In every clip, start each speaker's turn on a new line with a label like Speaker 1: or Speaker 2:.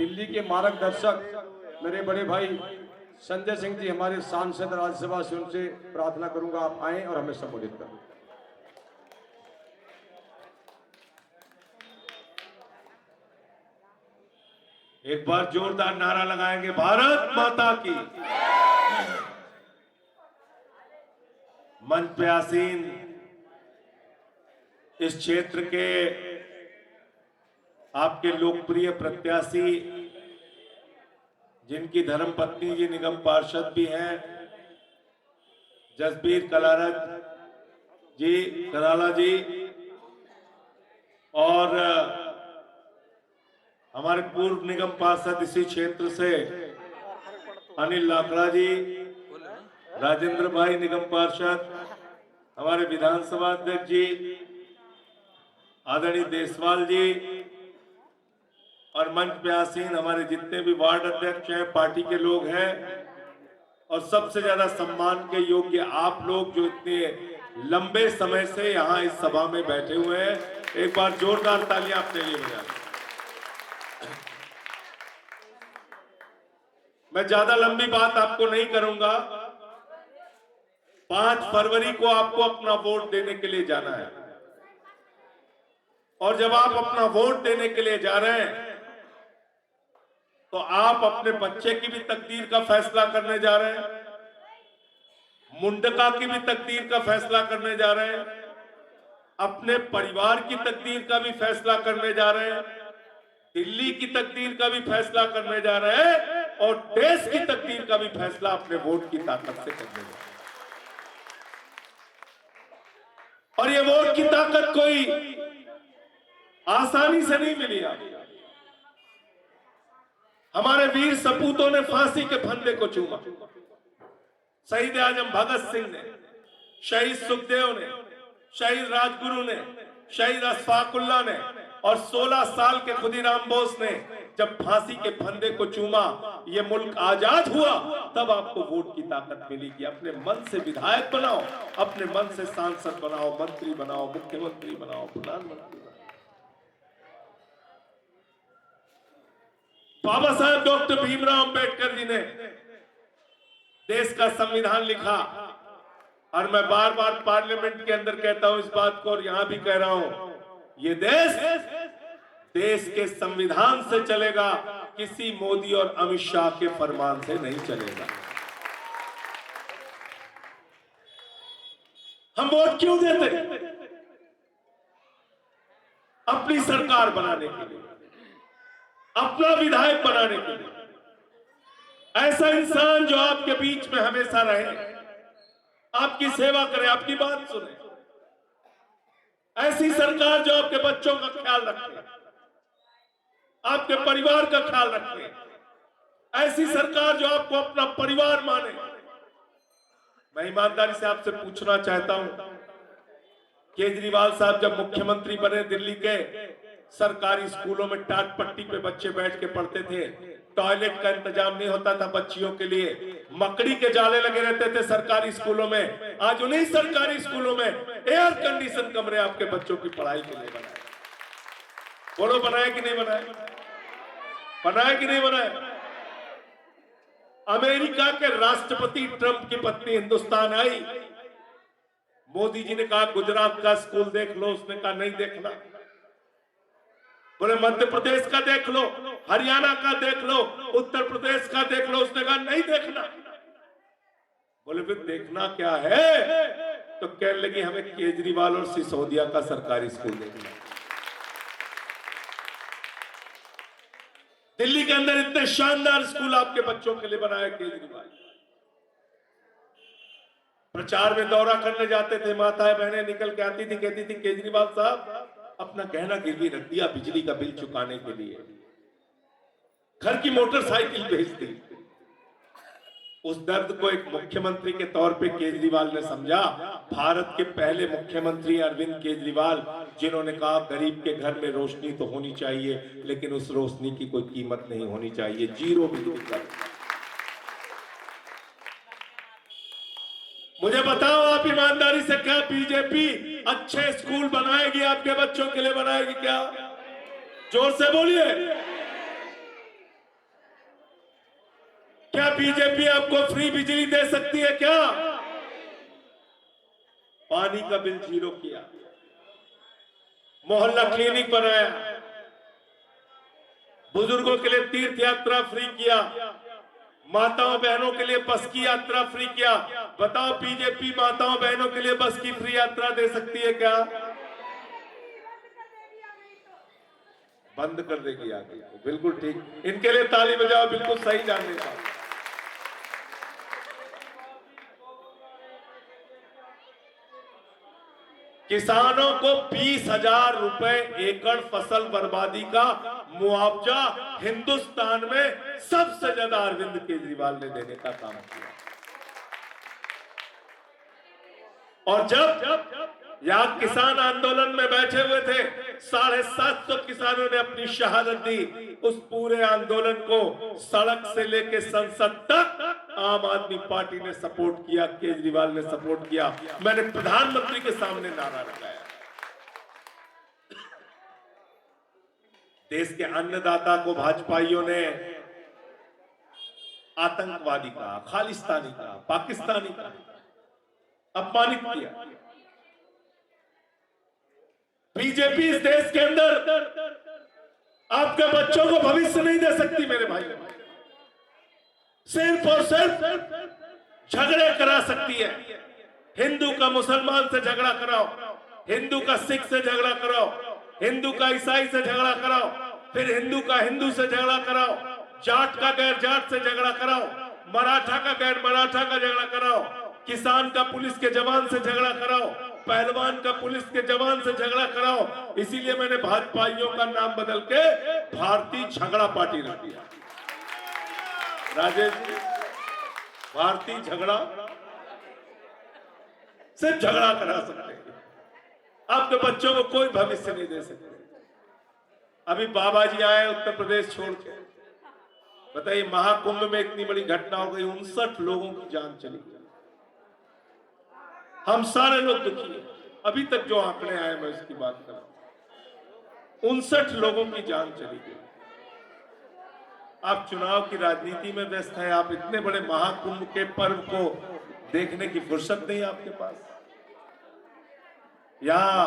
Speaker 1: दिल्ली के मार्गदर्शक मेरे बड़े भाई संजय सिंह जी हमारे सांसद राज्यसभा से, उनसे प्रार्थना करूंगा आप आएं और हमें संबोधित करें।
Speaker 2: एक बार जोरदार नारा लगाएंगे, भारत माता की। मंच पे आसीन इस क्षेत्र के आपके लोकप्रिय प्रत्याशी, जिनकी धर्मपत्नी जी निगम पार्षद भी हैं, जसबीर कराला जी, और हमारे पूर्व निगम पार्षद इसी क्षेत्र से अनिल लाखड़ा जी, राजेंद्र भाई निगम पार्षद, हमारे विधानसभा अध्यक्ष जी आदरणीय देसवाल जी, और मंच पे आसीन हमारे जितने भी वार्ड अध्यक्ष हैं, पार्टी के लोग हैं, और सबसे ज्यादा सम्मान के योग्य आप लोग जो इतने लंबे समय से यहाँ इस सभा में बैठे हुए हैं, एक बार जोरदार तालियां अपने लिए बजाएं। मैं ज्यादा लंबी बात आपको नहीं करूंगा। 5 फरवरी को आपको अपना वोट देने के लिए जाना है, और जब आप अपना वोट देने के लिए जा रहे हैं तो आप अपने बच्चे की भी तकदीर का फैसला करने जा रहे हैं, मुंडका की भी तकदीर का फैसला करने जा रहे हैं, अपने परिवार की तकदीर का भी फैसला करने जा रहे हैं, दिल्ली की तकदीर का भी फैसला करने जा रहे हैं, और देश की तकदीर का भी फैसला अपने वोट की ताकत से करने जा रहे हैं। और ये वोट की ताकत कोई आसानी से नहीं मिली। हमारे वीर सपूतों ने फांसी के फंदे को चूमा, शहीद आजम भगत सिंह ने, शहीद सुखदेव ने, शहीद राजगुरु ने, शहीद अशफाकुल्ला ने, और 16 साल के खुदीराम बोस ने जब फांसी के फंदे को चूमा, ये मुल्क आजाद हुआ, तब आपको वोट की ताकत मिली कि अपने मन से विधायक बनाओ, अपने मन से सांसद बनाओ, मंत्री बनाओ, मुख्यमंत्री बनाओ, प्रधानमंत्री बनाओ। बाबा साहब डॉक्टर भीमराव अंबेडकर जी ने देश का संविधान लिखा, और मैं बार बार पार्लियामेंट के अंदर कहता हूं इस बात को, और यहां भी कह रहा हूं, ये देश के संविधान से चलेगा, किसी मोदी और अमित शाह के फरमान से नहीं चलेगा। हम वोट क्यों देते? अपनी सरकार बनाने के लिए, अपना विधायक बनाने के लिए, ऐसा इंसान जो आपके बीच में हमेशा रहे, आपकी सेवा करे, आपकी बात सुने, ऐसी सरकार जो आपके बच्चों का ख्याल रखे, आपके परिवार का ख्याल रखे, ऐसी सरकार जो आपको अपना परिवार माने। मैं ईमानदारी से आपसे पूछना चाहता हूं, केजरीवाल साहब जब मुख्यमंत्री बने, दिल्ली के सरकारी स्कूलों में टाट पट्टी पे बच्चे बैठ के पढ़ते थे, टॉयलेट का इंतजाम नहीं होता था बच्चियों के लिए, मकड़ी के जाले लगे रहते थे सरकारी स्कूलों में। आज उन्हीं सरकारी स्कूलों में एयर कंडीशन कमरे आपके बच्चों की पढ़ाई के लिए बनाए। बोलो बनाए कि नहीं बनाए? बनाए कि नहीं बनाए? अमेरिका के राष्ट्रपति ट्रंप की पत्नी हिंदुस्तान आई, मोदी जी ने कहा गुजरात का स्कूल देख लो, उसने कहा नहीं देखना। बोले मध्य प्रदेश का देख लो, हरियाणा का देख लो, उत्तर प्रदेश का देख लो, उसने कहा नहीं देखना। बोले फिर देखना क्या है? तो कहने लगी हमें केजरीवाल और सिसोदिया का सरकारी स्कूल देखना। दिल्ली के अंदर इतने शानदार स्कूल आपके बच्चों के लिए बनाया केजरीवाल। प्रचार में दौरा करने जाते थे, माताएं बहनें निकल के आती थी, कहती थी केजरीवाल साहब अपना गहना गिरवी रख दिया बिजली का बिल चुकाने के लिए, घर की मोटरसाइकिल भेज दी। उस दर्द को एक मुख्यमंत्री के तौर पे केजरीवाल ने समझा। भारत के पहले मुख्यमंत्री अरविंद केजरीवाल, जिन्होंने कहा गरीब के घर में रोशनी तो होनी चाहिए, लेकिन उस रोशनी की कोई कीमत नहीं होनी चाहिए, जीरो बिजली का। मुझे बताओ आप ईमानदारी से, क्या बीजेपी अच्छे स्कूल बनाएगी आपके बच्चों के लिए? बनाएगी क्या? जोर से बोलिए। बीजेपी आपको फ्री बिजली दे सकती है क्या? पानी का बिल 0 किया, मोहल्ला क्लिनिक बनाया, बुजुर्गों के लिए तीर्थ यात्रा फ्री किया, माताओं बहनों के लिए बस की यात्रा फ्री किया। बताओ बीजेपी माताओं बहनों के लिए बस की फ्री यात्रा दे सकती है क्या? बंद कर देगी आगे। बिल्कुल ठीक, इनके लिए ताली बजाओ, बिल्कुल सही जानने का। किसानों को 20,000 रुपए एकड़ फसल बर्बादी का मुआवजा हिंदुस्तान में सबसे ज्यादा अरविंद केजरीवाल ने देने का काम किया। और जब यहां किसान आंदोलन में बैठे हुए थे, 750 किसानों ने अपनी शहादत दी। उस पूरे आंदोलन को सड़क से लेकर संसद तक आम आदमी पार्टी ने सपोर्ट किया, केजरीवाल ने सपोर्ट किया। मैंने प्रधानमंत्री के सामने नारा लगाया। देश के अन्नदाता को भाजपाइयों ने आतंकवादी कहा, खालिस्तानी कहा, पाकिस्तानी कहा, अपमानित किया। बीजेपी इस देश के अंदर आपके बच्चों को भविष्य नहीं दे सकती मेरे भाई। सिर्फ और सिर्फ झगड़े करा सकती है। हिंदू का मुसलमान से झगड़ा कराओ, हिंदू का सिख से झगड़ा कराओ, हिंदू का ईसाई से झगड़ा कराओ, फिर हिंदू का हिंदू से झगड़ा कराओ, जाट का गैर जाट से झगड़ा कराओ, मराठा का गैर मराठा का झगड़ा कराओ, किसान का पुलिस के जवान से झगड़ा कराओ, पहलवान का पुलिस के जवान से झगड़ा कराओ। इसीलिए मैंने भाजपाइयों का नाम बदल के भारतीय झगड़ा पार्टी रख दिया। राजेश जी, भारतीय झगड़ा, सिर्फ झगड़ा करा सकते हैं, आपके बच्चों को कोई भविष्य नहीं दे सकते। अभी बाबा जी आए उत्तर प्रदेश छोड़ के, बताइए महाकुंभ में इतनी बड़ी घटना हो गई, 59 लोगों की जान चली गई। हम सारे लोग दुखी हैं। अभी तक जो आंकड़े आए मैं इसकी बात कर रहा हूं, 59 लोगों की जान चली गई। आप चुनाव की राजनीति में व्यस्त हैं, आप इतने बड़े महाकुंभ के पर्व को देखने की फुर्सत नहीं आपके पास। यहां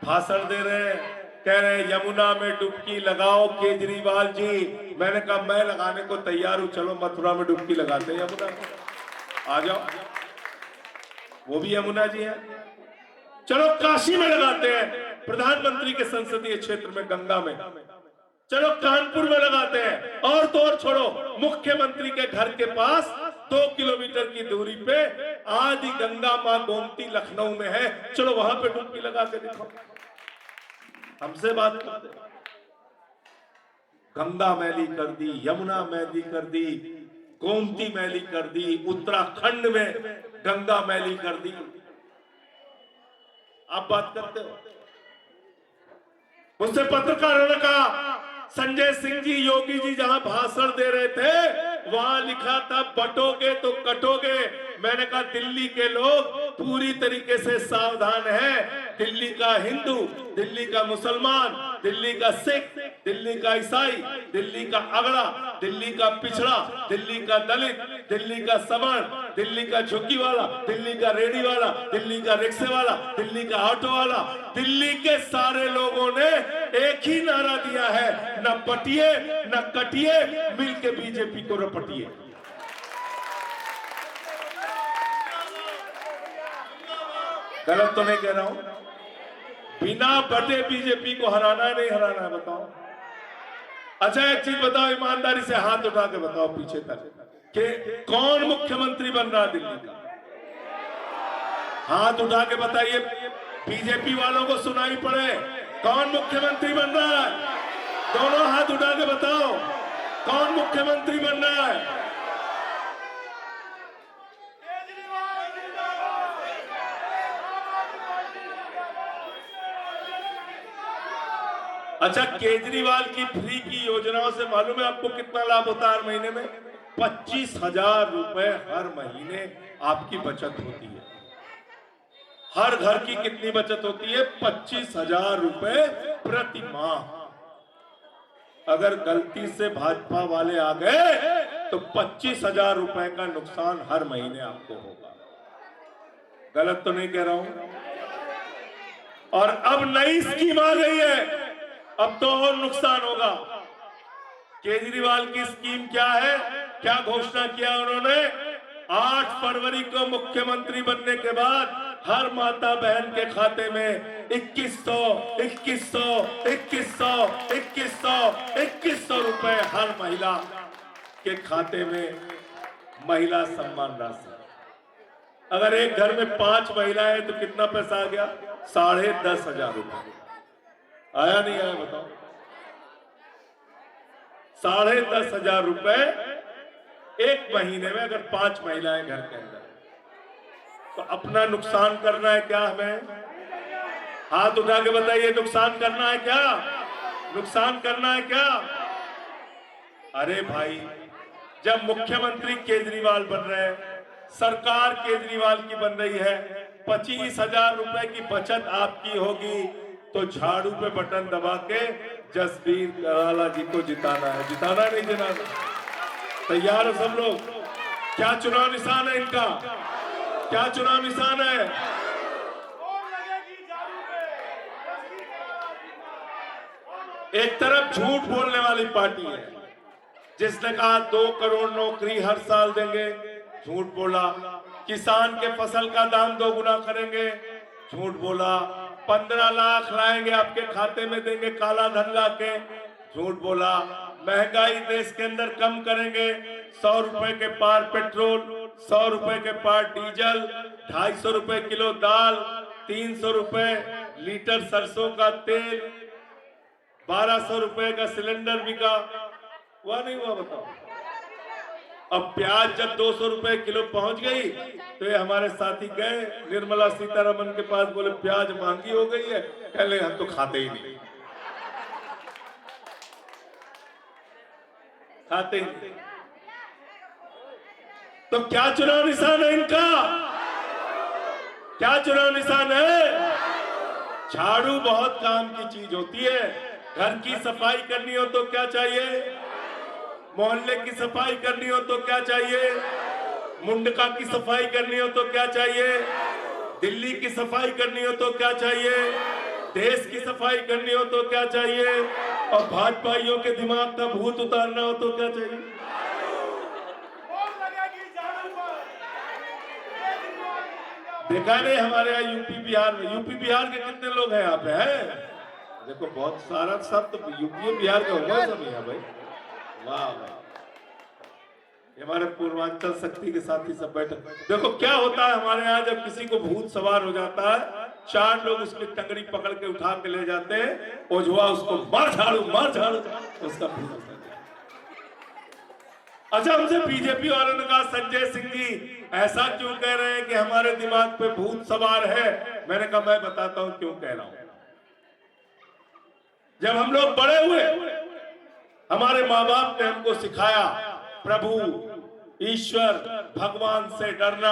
Speaker 2: भाषण दे रहे हैं, कह रहे हैं यमुना में डुबकी लगाओ केजरीवाल जी। मैंने कहा मैं लगाने को तैयार हूं, चलो मथुरा में डुबकी लगाते हैं, यमुना में आ जाओ, वो भी यमुना जी है। चलो काशी में लगाते हैं, प्रधानमंत्री के संसदीय क्षेत्र में गंगा में, चलो कानपुर में लगाते हैं, और तो और छोड़ो मुख्यमंत्री के घर के पास 2 किलोमीटर की दूरी पे आदि गंगा मां गोमती लखनऊ में है, चलो वहां पे डुबकी लगा के दिखाओ। हमसे बात करते, गंगा मैली कर दी, यमुना मैली कर दी, गोमती मैली कर दी, उत्तराखंड में गंगा मैली कर दी। आप बात करते हो। मुझसे पत्रकारों ने कहा संजय सिंह जी, योगी जी जहां भाषण दे रहे थे वहां लिखा था बटोगे तो कटोगे। मैंने कहा दिल्ली के लोग पूरी तरीके से सावधान हैं। दिल्ली का हिंदू, दिल्ली का मुसलमान, दिल्ली का सिख, दिल्ली का ईसाई, दिल्ली का अगड़ा, दिल्ली का पिछड़ा, दिल्ली का दलित, दिल्ली का सवर्ण, दिल्ली का झुग्गी वाला, दिल्ली का रेडी वाला, दिल्ली का रिक्शे वाला, दिल्ली का ऑटो वाला, दिल्ली के सारे लोगों ने एक ही नारा दिया है, न पटिए न कटिए, मिलके बीजेपी को रपटिए। गलत तो नहीं कह रहा हूं? बिना बटे बीजेपी को हराना है नहीं हराना है, बताओ। अच्छा एक चीज बताओ, ईमानदारी से हाथ उठा के बताओ पीछे तक कि कौन मुख्यमंत्री बन रहा दिल्ली का? हाथ उठा के बताइए, बीजेपी वालों को सुनाई पड़े, कौन मुख्यमंत्री बन रहा है? दोनों हाथ उठा के बताओ कौन मुख्यमंत्री बन रहा है? अच्छा, केजरीवाल की फ्री की योजनाओं से मालूम है आपको कितना लाभ होता है हर महीने में? 25,000 रुपए हर महीने आपकी बचत होती है। हर घर की कितनी बचत होती है? 25,000 रुपए प्रति माह। अगर गलती से भाजपा वाले आ गए तो 25,000 रुपए का नुकसान हर महीने आपको होगा। गलत तो नहीं कह रहा हूं? और अब नई स्कीम आ गई है, अब तो और नुकसान होगा। केजरीवाल की स्कीम क्या है, क्या घोषणा किया उन्होंने? 8 फरवरी को मुख्यमंत्री बनने के बाद हर माता बहन के खाते में 2100 रुपए हर महिला के खाते में महिला सम्मान राशि। अगर एक घर में 5 महिलाएं तो कितना पैसा आ गया? 10,500 रुपए। आया नहीं आया बताओ? 10,500 रुपए एक महीने में, अगर 5 महिलाएं घर के अंदर। तो अपना नुकसान करना है क्या हमें? हाथ उठा के बताइए, नुकसान करना है क्या? नुकसान करना है क्या? अरे भाई, जब मुख्यमंत्री केजरीवाल बन रहे हैं, सरकार केजरीवाल की बन रही है, 25,000 रुपए की बचत आपकी होगी, तो झाड़ू पे बटन दबा के जसबीर कराला जी को जिताना है। जिताना नहीं जिताना? तैयार हो सब लोग? क्या चुनाव निशान है इनका? क्या चुनाव निशान है? एक तरफ झूठ बोलने वाली पार्टी है, जिसने कहा 2 करोड़ नौकरी हर साल देंगे, झूठ बोला। किसान के फसल का दाम 2 गुना करेंगे, झूठ बोला। 15 लाख लाएंगे आपके खाते में देंगे काला धन लाके, झूठ बोला। महंगाई देश के अंदर कम करेंगे, 100 रुपए के पार पेट्रोल, 100 रुपए के पार डीजल, 250 रुपए किलो दाल, 300 रुपए लीटर सरसों का तेल, 1200 रुपए का सिलेंडर बिका। हुआ नहीं हुआ बताओ? अब प्याज जब 200 रुपए किलो पहुंच गई, तो ये हमारे साथी गए निर्मला सीतारमन के पास, बोले प्याज महंगी हो गई है। कह ले हम तो खाते ही नहीं, खाते ही नहीं। तो क्या चुनाव निशान है इनका? क्या चुनाव निशान है? झाड़ू बहुत काम की चीज होती है। घर की सफाई करनी हो तो क्या चाहिए? मोहल्ले की सफाई करनी हो तो क्या चाहिए? मुंडका की सफाई करनी हो तो क्या चाहिए? दिल्ली की सफाई करनी हो तो क्या चाहिए? देश की सफाई करनी हो तो क्या चाहिए? और भाजपाइयों के दिमाग का भूत उतारना हो तो क्या चाहिए? देखा नहीं हमारे यहाँ यूपी बिहार में? यूपी बिहार के कितने लोग हैं यहाँ पे? हैं देखो, बहुत सारा, सब तो यूपी बिहार के होंगे सब यहाँ भाई। वाह भाई, हमारे पूर्वांचल शक्ति के साथी सब बैठे। देखो क्या होता है हमारे यहाँ, जब किसी को भूत सवार हो जाता है, 4 लोग उसकी टंगड़ी पकड़ के उठा के ले जाते हैं, ओझवा उसको मार झाड़ू, उसका भूत होता है। अच्छा, हमसे बीजेपी वालों ने कहा संजय सिंह जी ऐसा क्यों कह रहे हैं कि हमारे दिमाग पे भूत सवार है? मैंने कहा मैं बताता हूं क्यों कह रहा हूं। जब हम लोग बड़े हुए, हमारे माँ बाप ने हमको सिखाया प्रभु ईश्वर भगवान से डरना,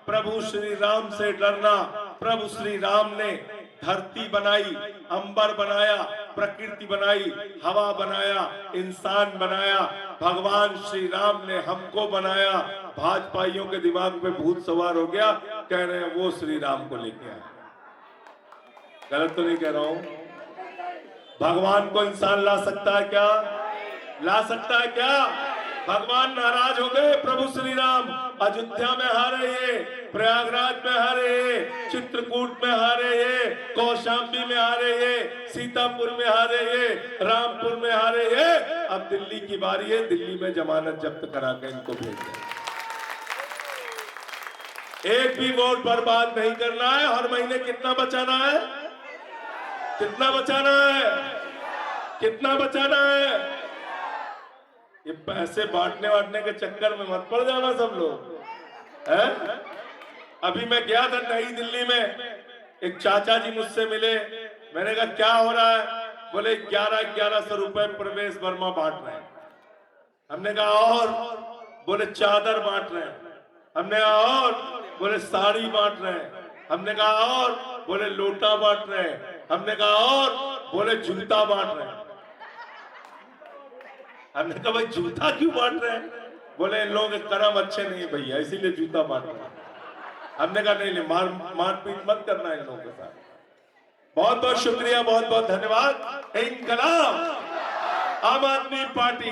Speaker 2: प्रभु श्री राम से डरना। प्रभु श्री राम ने धरती बनाई, अंबर बनाया, प्रकृति बनाई, हवा बनाया, इंसान बनाया। भगवान श्री राम ने हमको बनाया। भाजपाइयों के दिमाग पे भूत सवार हो गया, कह रहे हैं वो श्री राम को लेके आए। गलत तो नहीं कह रहा हूं? भगवान को इंसान ला सकता है क्या? ला सकता है क्या? भगवान नाराज हो गए। प्रभु श्री राम अयोध्या में हारे ये, प्रयागराज में हारे ये, चित्रकूट में हारे ये, कौशाम्बी में हारे ये, सीतापुर में हारे ये, रामपुर में हारे ये। अब दिल्ली की बारी है, दिल्ली में जमानत जब्त करा के इनको भेज दें। एक भी वोट बर्बाद नहीं करना है। हर महीने कितना बचाना है? कितना बचाना है? कितना बचाना है? ये पैसे बांटने के चक्कर में मत पड़ जाना सब लोग, हैं? अभी मैं गया था नई दिल्ली में, एक चाचा जी मुझसे मिले। मैंने कहा क्या हो रहा है? बोले 1100 रुपए प्रवेश वर्मा बांट रहे हैं। हमने कहा और? बोले चादर बांट रहे हैं। हमने कहा और? बोले साड़ी बांट रहे हैं। हमने कहा और? बोले लोटा बांट रहे हैं। हमने कहा और? बोले जूता बांट रहे हैं। हमने कहा भाई जूता क्यों बांट रहे हैं? बोले इन लोगों के कर्म अच्छे नहीं भैया, इसीलिए जूता मारना। हमने कहा नहीं, मारपीट मत करना इन लोगों के साथ। बहुत बहुत शुक्रिया, बहुत बहुत धन्यवाद। इंकलाब आम आदमी पार्टी।